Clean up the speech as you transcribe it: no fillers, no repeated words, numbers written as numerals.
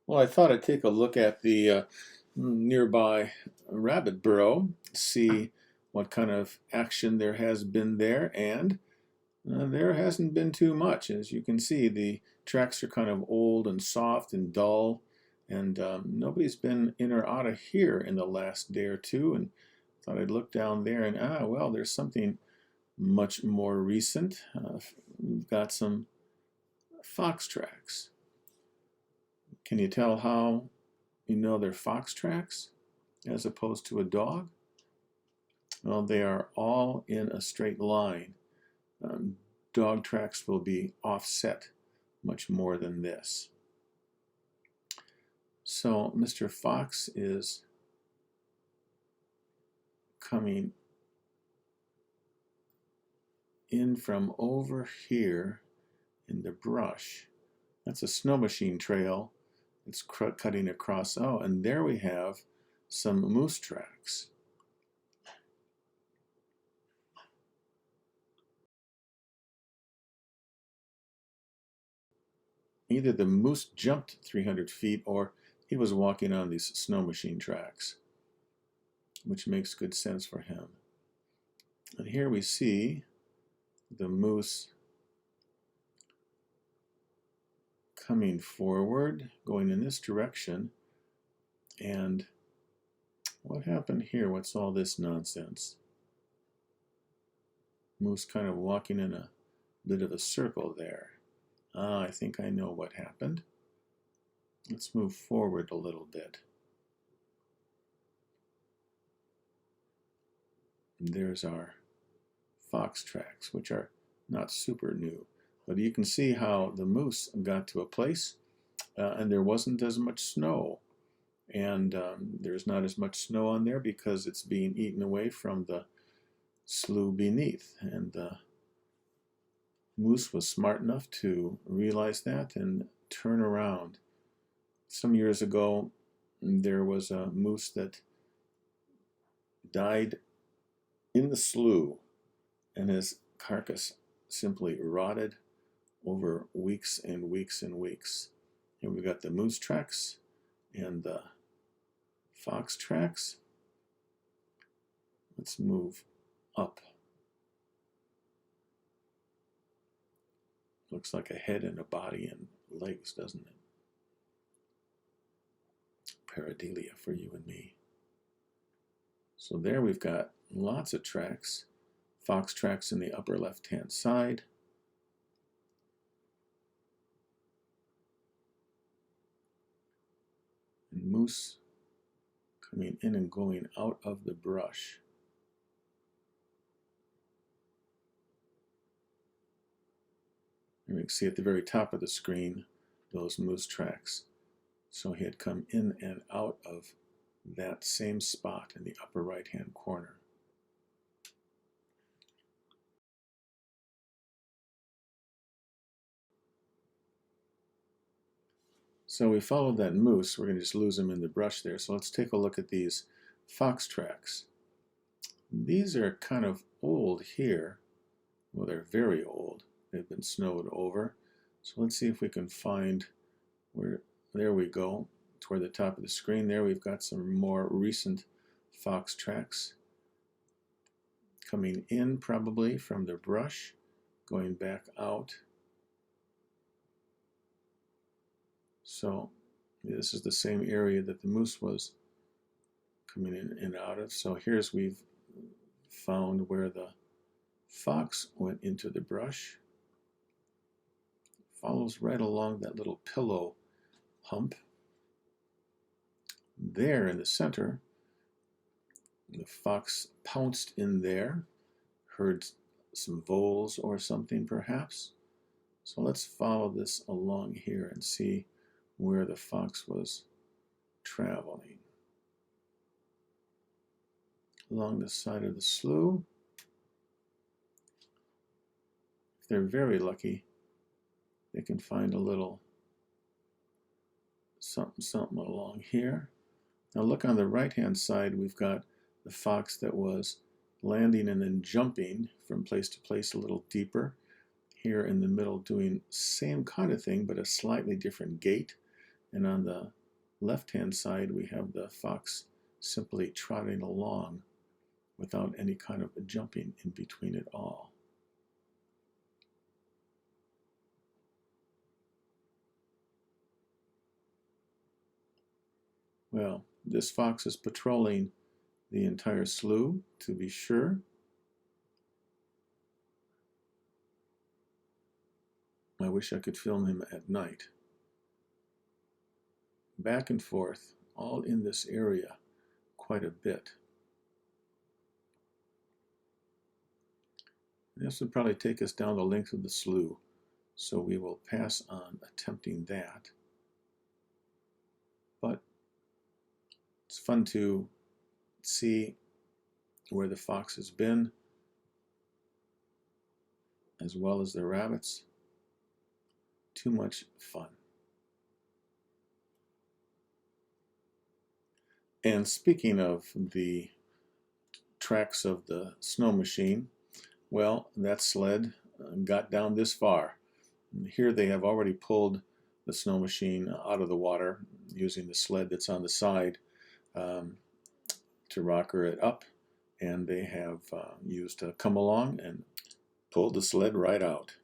Well, I thought I'd take a look at the nearby rabbit burrow, see what kind of action there has been there, and there hasn't been too much. As you can see, the tracks are kind of old and soft and dull, and nobody's been in or out of here in the last day or two, and thought I'd look down there and, well, there's something much more recent. We've got some fox tracks. Can you tell how you know they're fox tracks as opposed to a dog? Well, they are all in a straight line. Um, Dog tracks will be offset much more than this. So Mr. Fox is coming in from over here in the brush. That's a snow machine trail. It's cutting across. Oh, and there we have some moose tracks. Either the moose jumped 300 feet or he was walking on these snow machine tracks, which makes good sense for him. And here we see the moose coming forward, going in this direction. And what happened here? What's all this nonsense? Moose kind of walking in a bit of a circle there. I think I know what happened. Let's move forward a little bit. And there's our fox tracks, which are not super new. But you can see how the moose got to a place and there wasn't as much snow. And there's not as much snow on there because it's being eaten away from the slough beneath. And the moose was smart enough to realize that and turn around. Some years ago, there was a moose that died in the slough, and his carcass simply rotted over weeks and weeks and weeks. And we've got the moose tracks and the fox tracks. Let's move up. Looks like a head and a body and legs, doesn't it? Pareidolia for you and me. So there we've got lots of tracks. Fox tracks in the upper left-hand side. And moose coming in and going out of the brush. And we can see at the very top of the screen those moose tracks. So he had come in and out of that same spot in the upper right-hand corner. So we followed that moose. We're going to just lose him in the brush there. So let's take a look at these fox tracks. These are kind of old here. Well, they're very old. They've been snowed over. So let's see if we can find where, there we go, toward the top of the screen there. We've got some more recent fox tracks coming in probably from the brush, going back out. So this is the same area that the moose was coming in and out of. So we've found where the fox went into the brush. Follows right along that little pillow hump. There in the center, the fox pounced in there, heard some voles or something perhaps. So let's follow this along here and see where the fox was traveling. Along the side of the slough. If they're very lucky, they can find a little something along here. Now look on the right-hand side, we've got the fox that was landing and then jumping from place to place a little deeper. Here in the middle doing same kind of thing, but a slightly different gait. And on the left-hand side, we have the fox simply trotting along without any kind of jumping in between it all. Well, this fox is patrolling the entire slough, to be sure. I wish I could film him at night. Back and forth, all in this area, quite a bit. This would probably take us down the length of the slough, so we will pass on attempting that. But it's fun to see where the fox has been, as well as the rabbits. Too much fun. And speaking of the tracks of the snow machine, well, that sled got down this far. Here they have already pulled the snow machine out of the water using the sled that's on the side to rocker it up, and they have used a come along and pulled the sled right out.